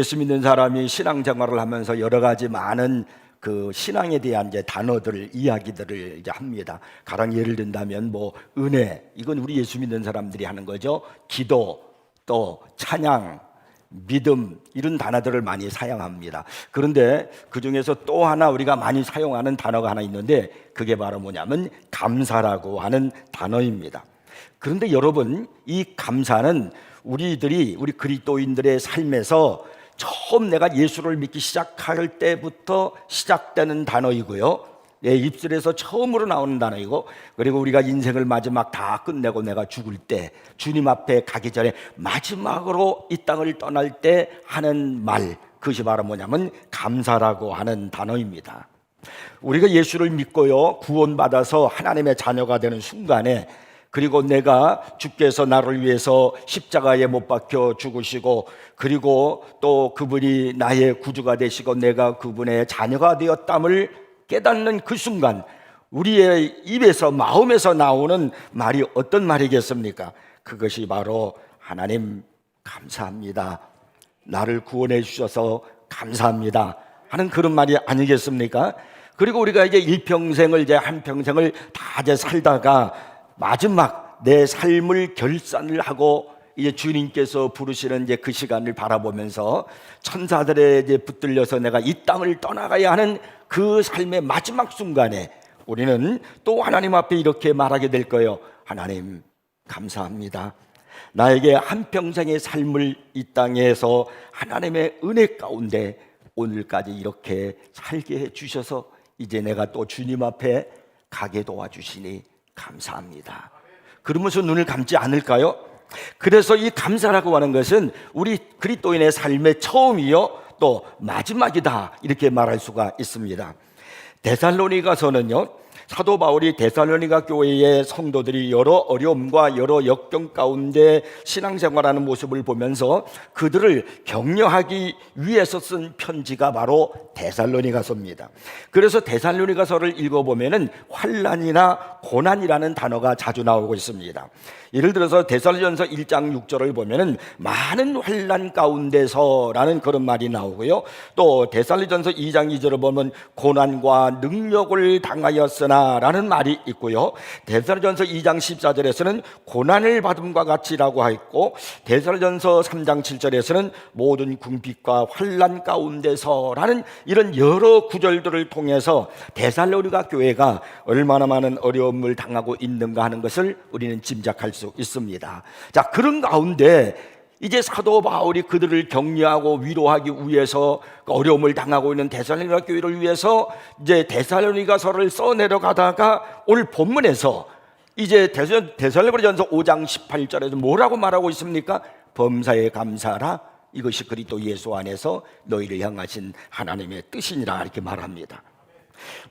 예수 믿는 사람이 신앙생활을 하면서 여러 가지 많은 그 신앙에 대한 이제 단어들, 이야기들을 이제 합니다. 가령 예를 든다면 뭐 은혜, 이건 우리 예수 믿는 사람들이 하는 거죠. 기도, 또 찬양, 믿음, 이런 단어들을 많이 사용합니다. 그런데 그 중에서 또 하나 우리가 많이 사용하는 단어가 하나 있는데 그게 바로 뭐냐면 감사라고 하는 단어입니다. 그런데 여러분, 이 감사는 우리 그리스도인들의 삶에서 처음 내가 예수를 믿기 시작할 때부터 시작되는 단어이고요, 내 입술에서 처음으로 나오는 단어이고, 그리고 우리가 인생을 마지막 다 끝내고 내가 죽을 때 주님 앞에 가기 전에 마지막으로 이 땅을 떠날 때 하는 말, 그것이 바로 뭐냐면 감사라고 하는 단어입니다. 우리가 예수를 믿고요, 구원받아서 하나님의 자녀가 되는 순간에, 그리고 내가 주께서 나를 위해서 십자가에 못 박혀 죽으시고, 그리고 또 그분이 나의 구주가 되시고 내가 그분의 자녀가 되었담을 깨닫는 그 순간 우리의 입에서, 마음에서 나오는 말이 어떤 말이겠습니까? 그것이 바로 하나님 감사합니다, 나를 구원해 주셔서 감사합니다 하는 그런 말이 아니겠습니까? 그리고 우리가 이제 일평생을, 이제 한평생을 다 이제 살다가 마지막 내 삶을 결산을 하고 이제 주님께서 부르시는 이제 그 시간을 바라보면서 천사들에 이제 붙들려서 내가 이 땅을 떠나가야 하는 그 삶의 마지막 순간에 우리는 또 하나님 앞에 이렇게 말하게 될 거예요. 하나님 감사합니다, 나에게 한평생의 삶을 이 땅에서 하나님의 은혜 가운데 오늘까지 이렇게 살게 해주셔서 이제 내가 또 주님 앞에 가게 도와주시니 감사합니다. 그러면서 눈을 감지 않을까요? 그래서 이 감사라고 하는 것은 우리 그리스도인의 삶의 처음이요 또 마지막이다, 이렇게 말할 수가 있습니다. 데살로니가서는요, 사도 바울이 데살로니가 교회의 성도들이 여러 어려움과 여러 역경 가운데 신앙생활하는 모습을 보면서 그들을 격려하기 위해서 쓴 편지가 바로 데살로니가서입니다. 그래서 데살로니가서를 읽어보면은 환난이나 고난이라는 단어가 자주 나오고 있습니다. 예를 들어서 데살로니가서 1장 6절을 보면은 많은 환난 가운데서라는 그런 말이 나오고요, 또 데살로니가서 2장 2절을 보면 고난과 능력을 당하였으나 라는 말이 있고요, 데살로니가서 2장 14절에서는 고난을 받음과 같이라고 했고, 데살로니가서 3장 7절에서는 모든 궁핍과 환난 가운데서라는 이런 여러 구절들을 통해서 데살로니가 교회가 얼마나 많은 어려움을 당하고 있는가 하는 것을 우리는 짐작할 수 있습니다. 자, 그런 가운데 이제 사도 바울이 그들을 격려하고 위로하기 위해서 어려움을 당하고 있는 데살로니가 교회를 위해서 이제 데살로니가서를 써내려가다가 오늘 본문에서 이제 데살로니가전서 5장 18절에서 뭐라고 말하고 있습니까? 범사에 감사하라, 이것이 그리스도 예수 안에서 너희를 향하신 하나님의 뜻이니라, 이렇게 말합니다.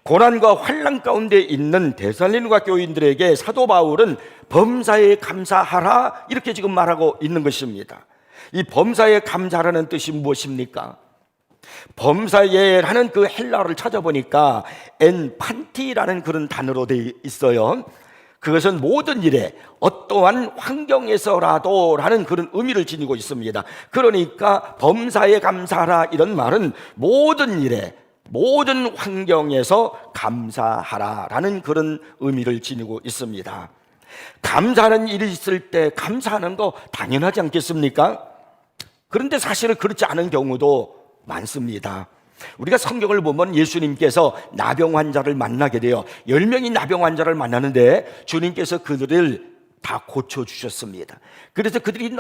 고난과 환난 가운데 있는 데살로니가 교인들에게 사도 바울은 범사에 감사하라, 이렇게 지금 말하고 있는 것입니다. 이 범사에 감사라는 뜻이 무엇입니까? 범사에라는 그 헬라어를 찾아보니까 엔판티라는 그런 단어로 되어 있어요. 그것은 모든 일에, 어떠한 환경에서라도 라는 그런 의미를 지니고 있습니다. 그러니까 범사에 감사하라, 이런 말은 모든 일에, 모든 환경에서 감사하라 라는 그런 의미를 지니고 있습니다. 감사하는 일이 있을 때 감사하는 거 당연하지 않겠습니까? 그런데 사실은 그렇지 않은 경우도 많습니다. 우리가 성경을 보면 예수님께서 나병 환자를 만나게 돼요. 10명이 나병 환자를 만나는데 주님께서 그들을 다 고쳐주셨습니다. 그래서 그들이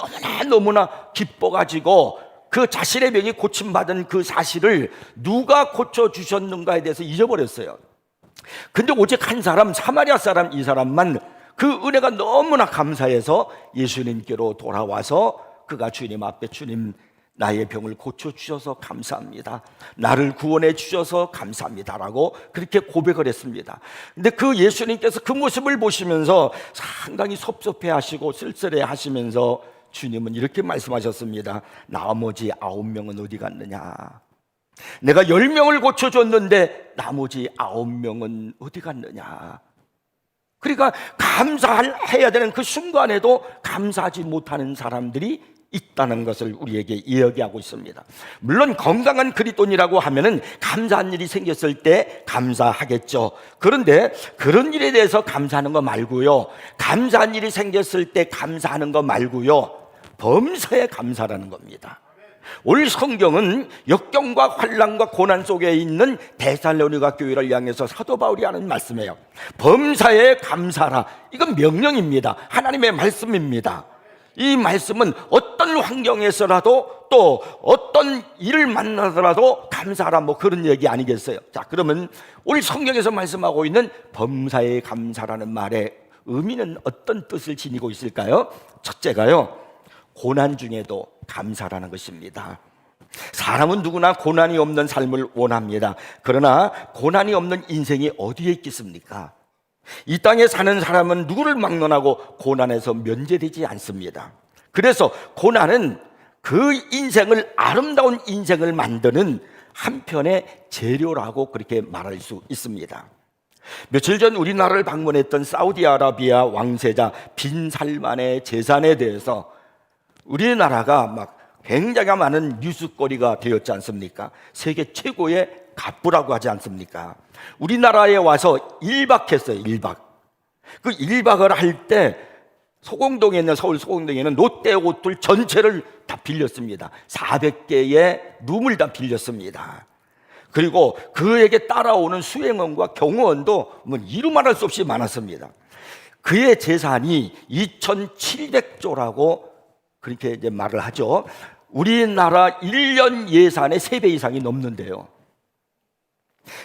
너무나 기뻐가지고 그 자신의 병이 고침받은 그 사실을 누가 고쳐주셨는가에 대해서 잊어버렸어요. 근데 오직 한 사람, 사마리아 사람, 이 사람만 그 은혜가 너무나 감사해서 예수님께로 돌아와서 그가 주님 앞에, 주님 나의 병을 고쳐주셔서 감사합니다, 나를 구원해 주셔서 감사합니다라고 그렇게 고백을 했습니다. 근데 그 예수님께서 그 모습을 보시면서 상당히 섭섭해 하시고 쓸쓸해 하시면서 주님은 이렇게 말씀하셨습니다. 나머지 9명은 어디 갔느냐? 내가 10명을 고쳐줬는데 나머지 9명은 어디 갔느냐? 그러니까 감사해야 되는 그 순간에도 감사하지 못하는 사람들이 있다는 것을 우리에게 이야기하고 있습니다. 물론 건강한 그리스도인이라고 하면은 감사한 일이 생겼을 때 감사하겠죠. 그런데 그런 일에 대해서 감사하는 거 말고요, 감사한 일이 생겼을 때 감사하는 거 말고요, 범사에 감사라는 겁니다. 오늘 성경은 역경과 환난과 고난 속에 있는 데살로니가 교회를 향해서 사도 바울이 하는 말씀이에요. 범사에 감사라. 이건 명령입니다. 하나님의 말씀입니다. 이 말씀은 어떤 환경에서라도 또 어떤 일을 만나더라도 감사하라, 뭐 그런 얘기 아니겠어요? 자, 그러면 오늘 성경에서 말씀하고 있는 범사에 감사라는 말의 의미는 어떤 뜻을 지니고 있을까요? 첫째가요, 고난 중에도 감사라는 것입니다. 사람은 누구나 고난이 없는 삶을 원합니다. 그러나 고난이 없는 인생이 어디에 있겠습니까? 이 땅에 사는 사람은 누구를 막론하고 고난에서 면제되지 않습니다. 그래서 고난은 그 인생을, 아름다운 인생을 만드는 한편의 재료라고 그렇게 말할 수 있습니다. 며칠 전 우리나라를 방문했던 사우디아라비아 왕세자 빈 살만의 재산에 대해서 우리나라가 막 굉장히 많은 뉴스거리가 되었지 않습니까? 세계 최고의 갑부라고 하지 않습니까? 우리나라에 와서 1박했어요. 1박. 그 1박을 할 때 소공동에 있는, 서울 소공동에 있는 롯데 호텔 전체를 다 빌렸습니다. 400개의 룸을 다 빌렸습니다. 그리고 그에게 따라오는 수행원과 경호원도 뭐 이루말할 수 없이 많았습니다. 그의 재산이 2,700조라고 그렇게 이제 말을 하죠. 우리나라 1년 예산의 3배 이상이 넘는데요.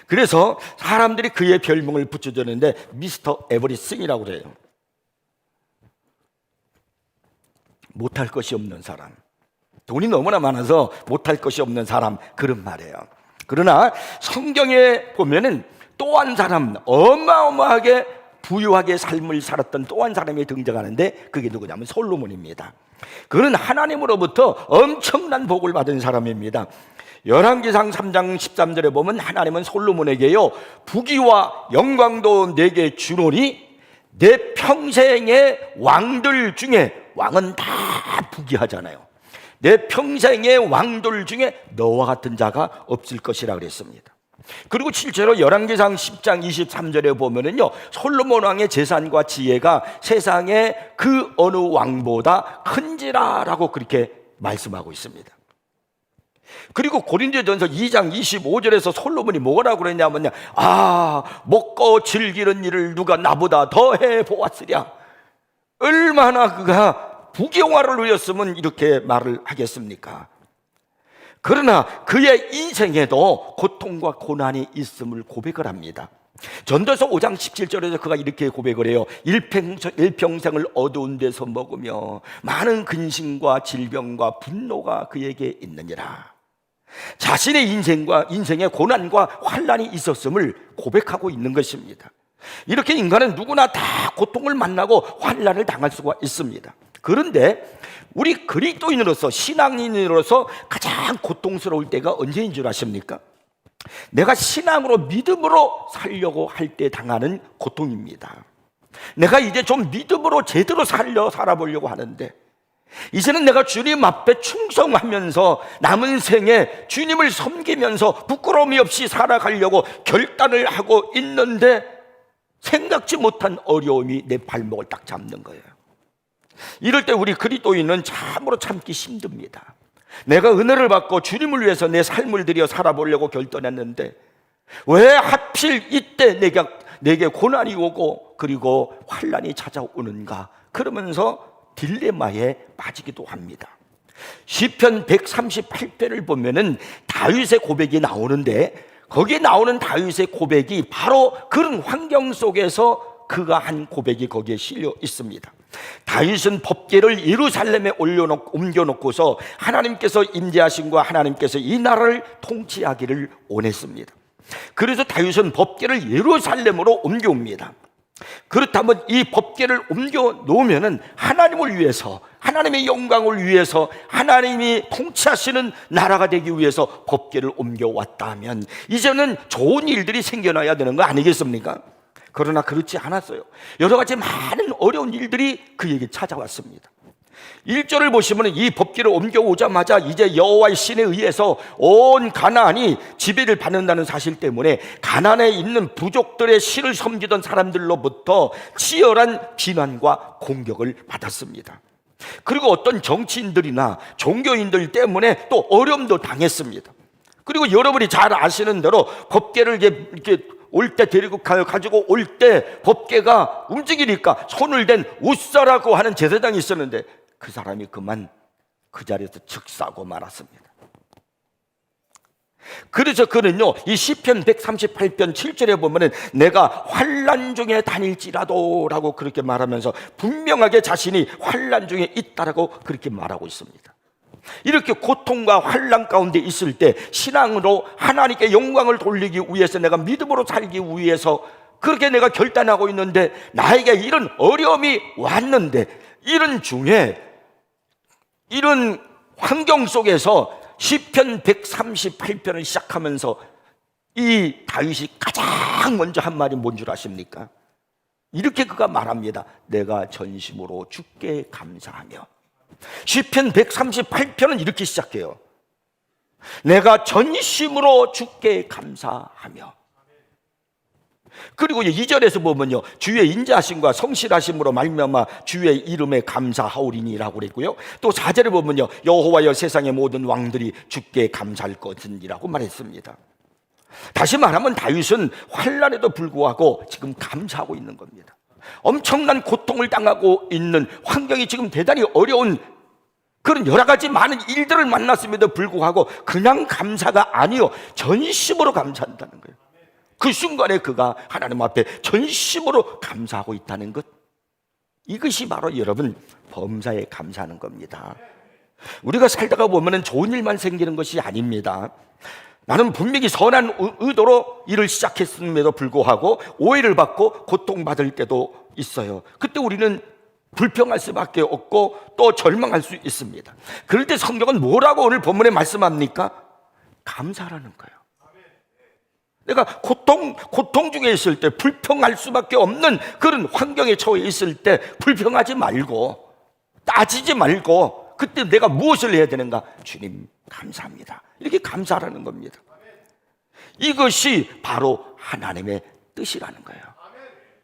그래서 사람들이 그의 별명을 붙여줬는데 미스터 에버리싱이라고 그래요. 못할 것이 없는 사람, 돈이 너무나 많아서 못할 것이 없는 사람, 그런 말이에요. 그러나 성경에 보면은 또 한 사람, 어마어마하게 부유하게 삶을 살았던 또 한 사람이 등장하는데 그게 누구냐면 솔로몬입니다. 그는 하나님으로부터 엄청난 복을 받은 사람입니다. 열왕기상 3장 13절에 보면 하나님은 솔로몬에게요, 부귀와 영광도 내게 주노니 내 평생의 왕들 중에, 왕은 다 부귀하잖아요, 내 평생의 왕들 중에 너와 같은 자가 없을 것이라 그랬습니다. 그리고 실제로 열왕기상 10장 23절에 보면은요, 솔로몬 왕의 재산과 지혜가 세상의 그 어느 왕보다 큰지라라고 그렇게 말씀하고 있습니다. 그리고 고린도전서 2장 25절에서 솔로몬이 뭐라고 그랬냐면요, 먹고 즐기는 일을 누가 나보다 더 해보았으랴. 얼마나 그가 부귀영화를 누렸으면 이렇게 말을 하겠습니까? 그러나 그의 인생에도 고통과 고난이 있음을 고백을 합니다. 전도서 5장 17절에서 그가 이렇게 고백을 해요. 일평생을 어두운 데서 먹으며 많은 근심과 질병과 분노가 그에게 있느니라. 자신의 인생에 고난과 환난이 있었음을 고백하고 있는 것입니다. 이렇게 인간은 누구나 다 고통을 만나고 환난을 당할 수가 있습니다. 그런데 우리 그리스도인으로서, 신앙인으로서 가장 고통스러울 때가 언제인 줄 아십니까? 내가 신앙으로, 믿음으로 살려고 할 때 당하는 고통입니다. 내가 이제 좀 믿음으로 제대로 살아보려고 하는데, 이제는 내가 주님 앞에 충성하면서 남은 생에 주님을 섬기면서 부끄러움이 없이 살아가려고 결단을 하고 있는데 생각지 못한 어려움이 내 발목을 딱 잡는 거예요. 이럴 때 우리 그리스도인은 참으로 참기 힘듭니다. 내가 은혜를 받고 주님을 위해서 내 삶을 들여 살아보려고 결단했는데 왜 하필 이때 내게 고난이 오고 그리고 환난이 찾아오는가, 그러면서 딜레마에 빠지기도 합니다. 시편 138편을 보면은 다윗의 고백이 나오는데, 거기에 나오는 다윗의 고백이 바로 그런 환경 속에서 그가 한 고백이 거기에 실려 있습니다. 다윗은 법궤를 예루살렘에 옮겨놓고서 하나님께서 임재하심과 하나님께서 이 나라를 통치하기를 원했습니다. 그래서 다윗은 법궤를 예루살렘으로 옮겨옵니다. 그렇다면 이 법궤를 옮겨 놓으면은 하나님을 위해서, 하나님의 영광을 위해서, 하나님이 통치하시는 나라가 되기 위해서 법궤를 옮겨왔다면 이제는 좋은 일들이 생겨나야 되는 거 아니겠습니까? 그러나 그렇지 않았어요. 여러 가지 많은 어려운 일들이 그에게 찾아왔습니다. 1절을 보시면 이 법궤를 옮겨오자마자 이제 여호와의 신에 의해서 온 가나안이 지배를 받는다는 사실 때문에 가나안에 있는 부족들의 신을 섬기던 사람들로부터 치열한 비난과 공격을 받았습니다. 그리고 어떤 정치인들이나 종교인들 때문에 또 어려움도 당했습니다. 그리고 여러분이 잘 아시는 대로 법궤를 이렇게 올 때 데리고 가지고 올 때 법궤가 움직이니까 손을 댄 웃사라고 하는 제사장이 있었는데 그 사람이 그만 그 자리에서 즉사하고 말았습니다. 그래서 그는요, 이 시편 138편 7절에 보면은 내가 환난 중에 다닐지라도 라고 그렇게 말하면서 분명하게 자신이 환난 중에 있다라고 그렇게 말하고 있습니다. 이렇게 고통과 환난 가운데 있을 때 신앙으로 하나님께 영광을 돌리기 위해서, 내가 믿음으로 살기 위해서 그렇게 내가 결단하고 있는데 나에게 이런 어려움이 왔는데, 이런 중에 이런 환경 속에서 시편 138편을 시작하면서 이 다윗이 가장 먼저 한 말이 뭔 줄 아십니까? 이렇게 그가 말합니다. 내가 전심으로 주께 감사하며. 시편 138편은 이렇게 시작해요. 내가 전심으로 주께 감사하며. 그리고 2절에서 보면요, 주의 인자하심과 성실하심으로 말미암아 주의 이름에 감사하오리니라고 그랬고요, 또 4절에 보면요, 여호와여 세상의 모든 왕들이 주께 감사할 것이니라고 말했습니다. 다시 말하면 다윗은 환난에도 불구하고 지금 감사하고 있는 겁니다. 엄청난 고통을 당하고 있는 환경이 지금 대단히 어려운 그런 여러 가지 많은 일들을 만났음에도 불구하고 그냥 감사가 아니요, 전심으로 감사한다는 거예요. 그 순간에 그가 하나님 앞에 전심으로 감사하고 있다는 것, 이것이 바로 여러분 범사에 감사하는 겁니다. 우리가 살다가 보면 좋은 일만 생기는 것이 아닙니다. 나는 분명히 선한 의도로 일을 시작했음에도 불구하고 오해를 받고 고통받을 때도 있어요. 그때 우리는 불평할 수밖에 없고 또 절망할 수 있습니다. 그럴 때 성경은 뭐라고 오늘 본문에 말씀합니까? 감사라는 거예요. 내가 고통 중에 있을 때, 불평할 수밖에 없는 그런 환경에 처해 있을 때 불평하지 말고 따지지 말고 그때 내가 무엇을 해야 되는가? 주님 감사합니다, 이렇게 감사하라는 겁니다. 이것이 바로 하나님의 뜻이라는 거예요.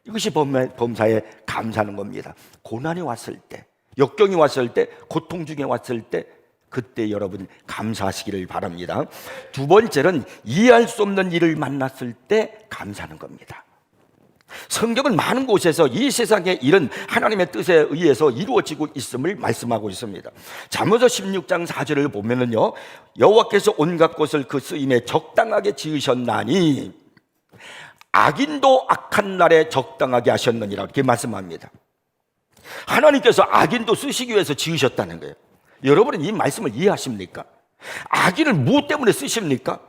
이것이 범사에 감사하는 겁니다. 고난이 왔을 때, 역경이 왔을 때, 고통 중에 왔을 때 그때 여러분 감사하시기를 바랍니다. 두 번째는 이해할 수 없는 일을 만났을 때 감사하는 겁니다. 성경은 많은 곳에서 이 세상의 일은 하나님의 뜻에 의해서 이루어지고 있음을 말씀하고 있습니다. 잠언서 16장 4절을 보면은요, 여호와께서 온갖 것을 그 쓰임에 적당하게 지으셨나니 악인도 악한 날에 적당하게 하셨느니라, 이렇게 말씀합니다. 하나님께서 악인도 쓰시기 위해서 지으셨다는 거예요. 여러분은 이 말씀을 이해하십니까? 악인을 무엇 때문에 쓰십니까?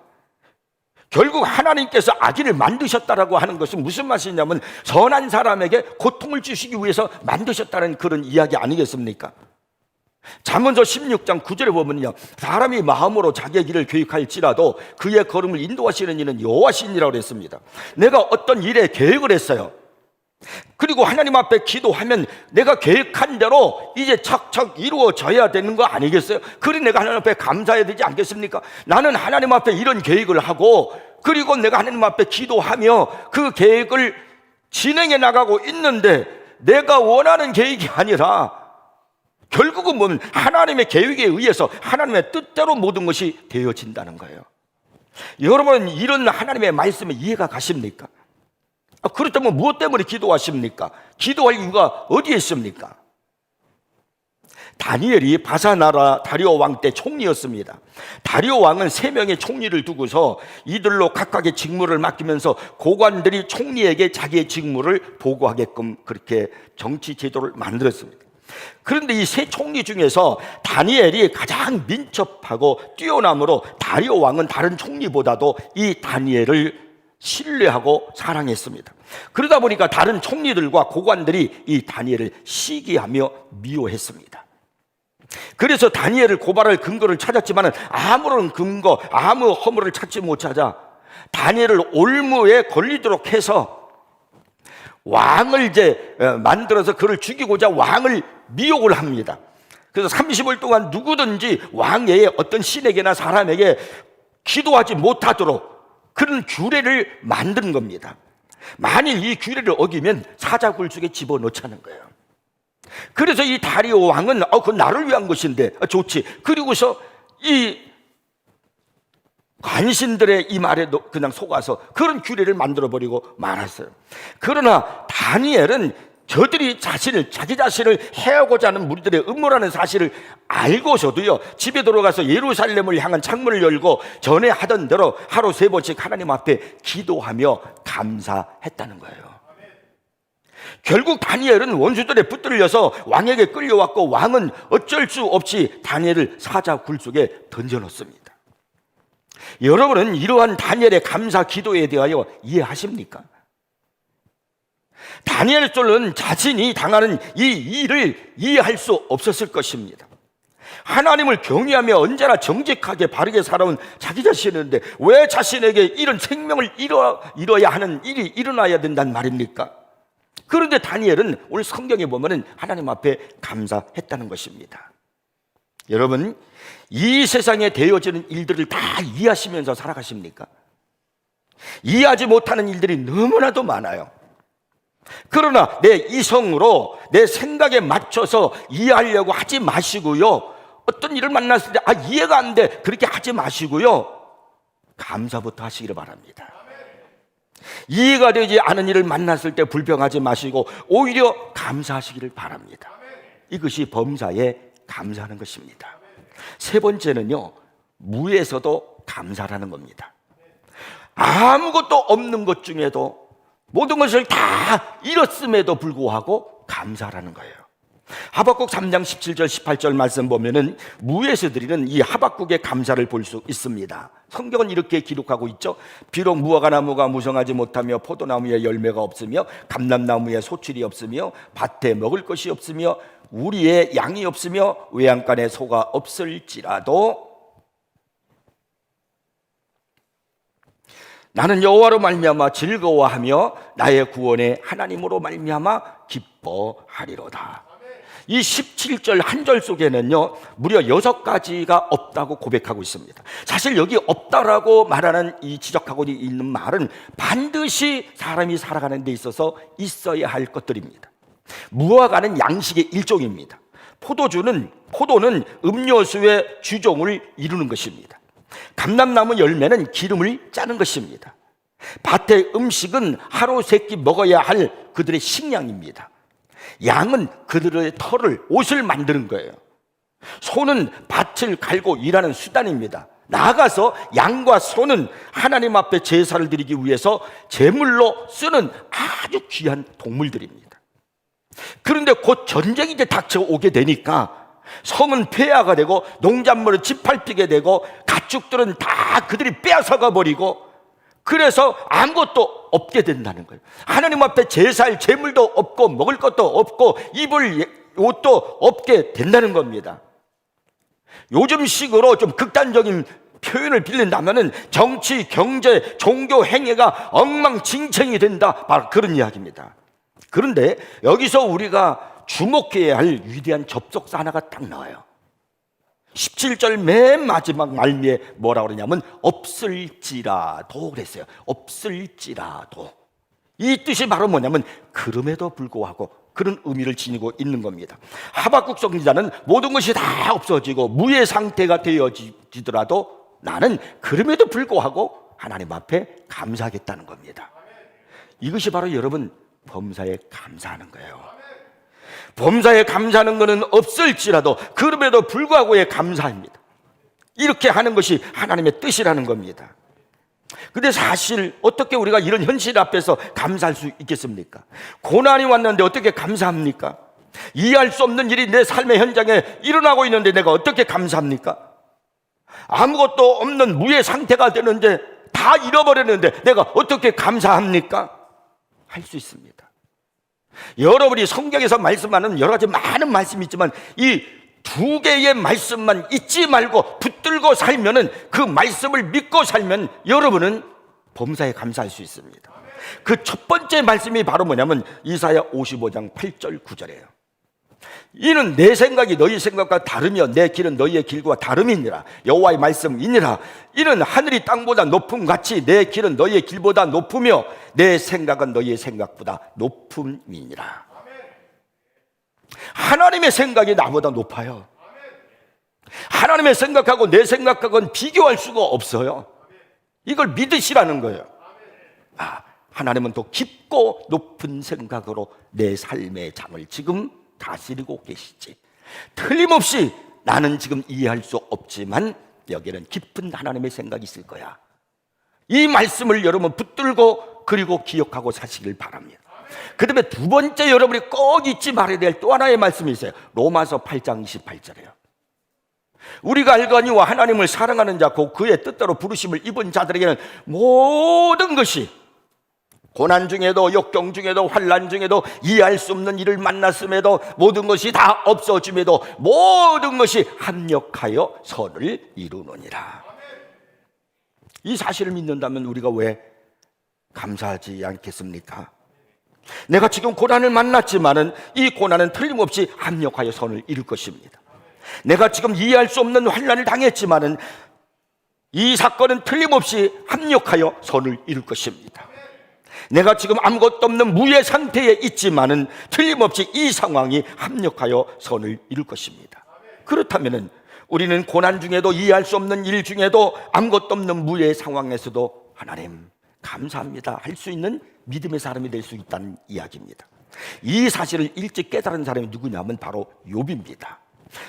결국 하나님께서 악인을 만드셨다라고 하는 것은 무슨 말이냐면 선한 사람에게 고통을 주시기 위해서 만드셨다는 그런 이야기 아니겠습니까? 잠언서 16장 9절에 보면요, 사람이 마음으로 자기의 길을 계획할지라도 그의 걸음을 인도하시는 이는 여호와시니라고 했습니다. 내가 어떤 일에 계획을 했어요. 그리고 하나님 앞에 기도하면 내가 계획한 대로 이제 착착 이루어져야 되는 거 아니겠어요? 그래 내가 하나님 앞에 감사해야 되지 않겠습니까? 나는 하나님 앞에 이런 계획을 하고 그리고 내가 하나님 앞에 기도하며 그 계획을 진행해 나가고 있는데 내가 원하는 계획이 아니라 결국은 뭐냐면 하나님의 계획에 의해서 하나님의 뜻대로 모든 것이 되어진다는 거예요. 여러분은 이런 하나님의 말씀에 이해가 가십니까? 그렇다면 무엇 때문에 기도하십니까? 기도할 이유가 어디에 있습니까? 다니엘이 바사나라 다리오 왕 때 총리였습니다. 다리오 왕은 3명의 총리를 두고서 이들로 각각의 직무를 맡기면서 고관들이 총리에게 자기의 직무를 보고하게끔 그렇게 정치 제도를 만들었습니다. 그런데 이 3 총리 중에서 다니엘이 가장 민첩하고 뛰어남으로 다리오 왕은 다른 총리보다도 이 다니엘을 신뢰하고 사랑했습니다. 그러다 보니까 다른 총리들과 고관들이 이 다니엘을 시기하며 미워했습니다. 그래서 다니엘을 고발할 근거를 찾았지만 아무런 근거, 아무 허물을 찾지 못하자 다니엘을 올무에 걸리도록 해서 왕을 이제 만들어서 그를 죽이고자 왕을 미혹을 합니다. 그래서 30일 동안 누구든지 왕의 어떤 신에게나 사람에게 기도하지 못하도록 그런 규례를 만든 겁니다. 만일 이 규례를 어기면 사자굴 속에 집어넣자는 거예요. 그래서 이 다리오 왕은 그건 나를 위한 것인데 좋지. 그리고서 이 관신들의 이 말에 그냥 속아서 그런 규례를 만들어버리고 말았어요. 그러나 다니엘은 저들이 자기 자신을 해하고자 하는 무리들의 음모라는 사실을 알고서도요, 집에 들어가서 예루살렘을 향한 창문을 열고 전에 하던 대로 하루 3번씩 하나님 앞에 기도하며 감사했다는 거예요. 결국 다니엘은 원수들의 붙들려서 왕에게 끌려왔고, 왕은 어쩔 수 없이 다니엘을 사자굴 속에 던져놓습니다. 여러분은 이러한 다니엘의 감사 기도에 대하여 이해하십니까? 다니엘은 자신이 당하는 이 일을 이해할 수 없었을 것입니다. 하나님을 경외하며 언제나 정직하게 바르게 살아온 자기 자신인데 왜 자신에게 이런 생명을 잃어야 하는 일이 일어나야 된단 말입니까? 그런데 다니엘은 오늘 성경에 보면 하나님 앞에 감사했다는 것입니다. 여러분, 이 세상에 되어지는 일들을 다 이해하시면서 살아가십니까? 이해하지 못하는 일들이 너무나도 많아요. 그러나 내 이성으로 내 생각에 맞춰서 이해하려고 하지 마시고요, 어떤 일을 만났을 때 이해가 안 돼, 그렇게 하지 마시고요, 감사부터 하시기를 바랍니다. 이해가 되지 않은 일을 만났을 때 불평하지 마시고 오히려 감사하시기를 바랍니다. 이것이 범사에 감사하는 것입니다. 세 번째는요, 무에서도 감사라는 겁니다. 아무것도 없는 것 중에도 모든 것을 다 잃었음에도 불구하고 감사라는 거예요. 하박국 3장 17절 18절 말씀 보면은 무에서 드리는 이 하박국의 감사를 볼 수 있습니다. 성경은 이렇게 기록하고 있죠. 비록 무화과 나무가 무성하지 못하며 포도나무에 열매가 없으며 감람나무에 소출이 없으며 밭에 먹을 것이 없으며 우리의 양이 없으며 외양간에 소가 없을지라도 나는 여호와로 말미암아 즐거워하며 나의 구원의 하나님으로 말미암아 기뻐하리로다. 이 17절 한 절 속에는요, 무려 6가지가 없다고 고백하고 있습니다. 사실 여기 없다라고 말하는, 이 지적하고 있는 말은 반드시 사람이 살아가는 데 있어서 있어야 할 것들입니다. 무화과는 양식의 일종입니다. 포도는 음료수의 주종을 이루는 것입니다. 감람나무 열매는 기름을 짜는 것입니다. 밭의 음식은 하루 3끼 먹어야 할 그들의 식량입니다. 양은 그들의 털을, 옷을 만드는 거예요. 소는 밭을 갈고 일하는 수단입니다. 나아가서 양과 소는 하나님 앞에 제사를 드리기 위해서 제물로 쓰는 아주 귀한 동물들입니다. 그런데 곧 전쟁이 이제 닥쳐오게 되니까 성은 폐하가 되고 농작물은 짓밟히게 되고 가축들은 다 그들이 빼앗아가 버리고, 그래서 아무것도 없게 된다는 거예요. 하나님 앞에 제사할 제물도 없고 먹을 것도 없고 입을 옷도 없게 된다는 겁니다. 요즘식으로 좀 극단적인 표현을 빌린다면은 정치, 경제, 종교 행위가 엉망진창이 된다, 바로 그런 이야기입니다. 그런데 여기서 우리가 주목해야 할 위대한 접속사 하나가 딱 나와요. 17절 맨 마지막 말미에 뭐라고 그러냐면 없을지라도 그랬어요. 없을지라도. 이 뜻이 바로 뭐냐면 그럼에도 불구하고, 그런 의미를 지니고 있는 겁니다. 하박국 선지자는 모든 것이 다 없어지고 무의 상태가 되어지더라도 나는 그럼에도 불구하고 하나님 앞에 감사하겠다는 겁니다. 이것이 바로 여러분 범사에 감사하는 거예요. 범사에 감사하는 것은 없을지라도 그럼에도 불구하고의 감사입니다. 이렇게 하는 것이 하나님의 뜻이라는 겁니다. 근데 사실 어떻게 우리가 이런 현실 앞에서 감사할 수 있겠습니까? 고난이 왔는데 어떻게 감사합니까? 이해할 수 없는 일이 내 삶의 현장에 일어나고 있는데 내가 어떻게 감사합니까? 아무것도 없는 무의 상태가 되는데, 다 잃어버렸는데 내가 어떻게 감사합니까? 할 수 있습니다. 여러분이 성경에서 말씀하는 여러 가지 많은 말씀이 있지만 이 2개의 말씀만 잊지 말고 붙들고 살면은, 그 말씀을 믿고 살면 여러분은 범사에 감사할 수 있습니다. 그 첫 번째 말씀이 바로 뭐냐면 이사야 55장 8절 9절이에요. 이는 내 생각이 너희 생각과 다르며 내 길은 너희의 길과 다름이니라. 여호와의 말씀이니라. 이는 하늘이 땅보다 높음 같이 내 길은 너희의 길보다 높으며 내 생각은 너희의 생각보다 높음이니라. 하나님의 생각이 나보다 높아요. 하나님의 생각하고 내 생각하고는 비교할 수가 없어요. 이걸 믿으시라는 거예요. 하나님은 더 깊고 높은 생각으로 내 삶의 장을 지금 다스리고 계시지. 틀림없이 나는 지금 이해할 수 없지만 여기는 깊은 하나님의 생각이 있을 거야. 이 말씀을 여러분 붙들고 그리고 기억하고 사시길 바랍니다. 그 다음에 두 번째 여러분이 꼭 잊지 말아야 될 또 하나의 말씀이 있어요. 로마서 8장 28절이에요. 우리가 알거니와 하나님을 사랑하는 자 곧 그의 뜻대로 부르심을 입은 자들에게는 모든 것이, 고난 중에도 역경 중에도 환난 중에도 이해할 수 없는 일을 만났음에도 모든 것이 다 없어짐에도 모든 것이 합력하여 선을 이루느니라. 이 사실을 믿는다면 우리가 왜 감사하지 않겠습니까? 내가 지금 고난을 만났지만은 이 고난은 틀림없이 합력하여 선을 이룰 것입니다. 내가 지금 이해할 수 없는 환난을 당했지만은 이 사건은 틀림없이 합력하여 선을 이룰 것입니다. 내가 지금 아무것도 없는 무의 상태에 있지만은 틀림없이 이 상황이 합력하여 선을 이룰 것입니다. 그렇다면은 우리는 고난 중에도 이해할 수 없는 일 중에도 아무것도 없는 무의 상황에서도 하나님 감사합니다 할 수 있는 믿음의 사람이 될 수 있다는 이야기입니다. 이 사실을 일찍 깨달은 사람이 누구냐면 바로 욥입니다.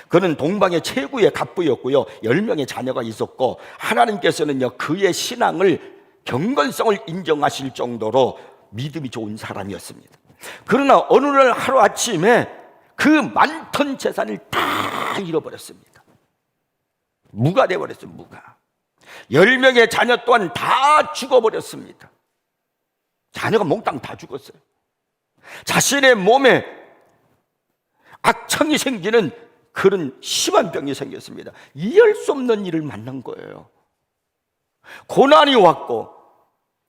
그는 동방의 최고의 갑부였고요, 10명의 자녀가 있었고 하나님께서는요 그의 신앙을, 경건성을 인정하실 정도로 믿음이 좋은 사람이었습니다. 그러나 어느 날 하루아침에 그 많던 재산을 다 잃어버렸습니다. 무가 되어버렸어요. 무가. 10명의 자녀 또한 다 죽어버렸습니다. 자녀가 몽땅 다 죽었어요. 자신의 몸에 악청이 생기는 그런 심한 병이 생겼습니다. 이해할 수 없는 일을 만난 거예요. 고난이 왔고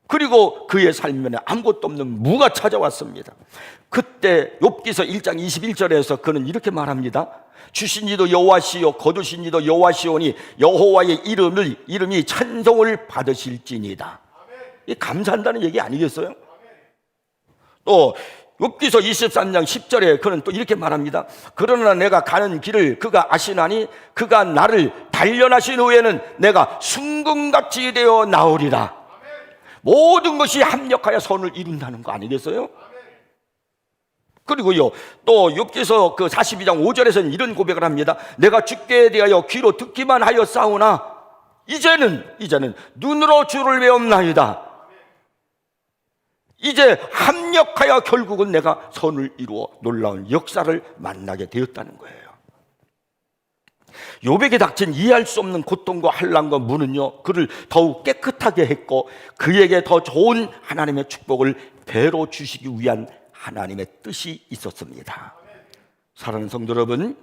그리고 그의 삶에 아무것도 없는 무가 찾아왔습니다. 그때 욥기서 1장 21절에서 그는 이렇게 말합니다. 주신 이도 여호와시요 거두신 이도 여호와시오니 여호와의 이름이 찬송을 받으실지니이다. 이 감사한다는 얘기 아니겠어요? 또 욥기서 23장 10절에 그는 또 이렇게 말합니다. 그러나 내가 가는 길을 그가 아시나니 그가 나를 단련하신 후에는 내가 순금같이 되어 나오리라. 모든 것이 합력하여 선을 이룬다는 거 아니겠어요? 그리고요 또 욥기서 그 42장 5절에서는 이런 고백을 합니다. 내가 주께 대하여 귀로 듣기만 하여 싸우나 이제는 눈으로 주를 배움나이다. 이제 합력하여 결국은 내가 선을 이루어 놀라운 역사를 만나게 되었다는 거예요. 욥에게 닥친 이해할 수 없는 고통과 환난과 무는요 그를 더욱 깨끗하게 했고 그에게 더 좋은 하나님의 축복을 배로 주시기 위한 하나님의 뜻이 있었습니다. 사랑하는 성도 여러분,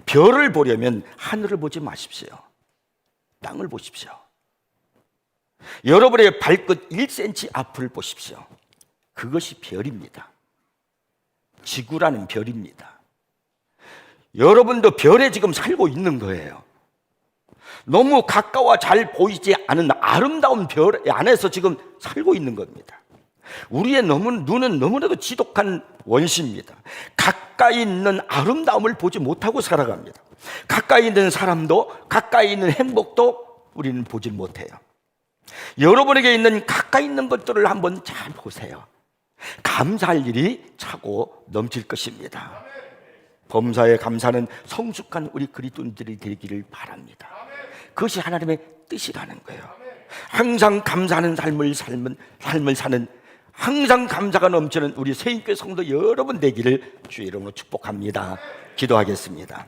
별을 보려면 하늘을 보지 마십시오. 땅을 보십시오. 여러분의 발끝 1cm 앞을 보십시오. 그것이 별입니다. 지구라는 별입니다. 여러분도 별에 지금 살고 있는 거예요. 너무 가까워 잘 보이지 않은 아름다운 별 안에서 지금 살고 있는 겁니다. 우리의 눈은 너무나도 지독한 원시입니다. 가까이 있는 아름다움을 보지 못하고 살아갑니다. 가까이 있는 사람도, 가까이 있는 행복도 우리는 보지 못해요. 여러분에게 있는 가까이 있는 것들을 한번 잘 보세요. 감사할 일이 차고 넘칠 것입니다. 범사에 감사는 성숙한 우리 그리스도인들이 되기를 바랍니다. 그것이 하나님의 뜻이라는 거예요. 항상 감사하는 삶을 사는, 항상 감사가 넘치는 우리 세인교회 성도 여러분 되기를 주의 이름으로 축복합니다. 기도하겠습니다.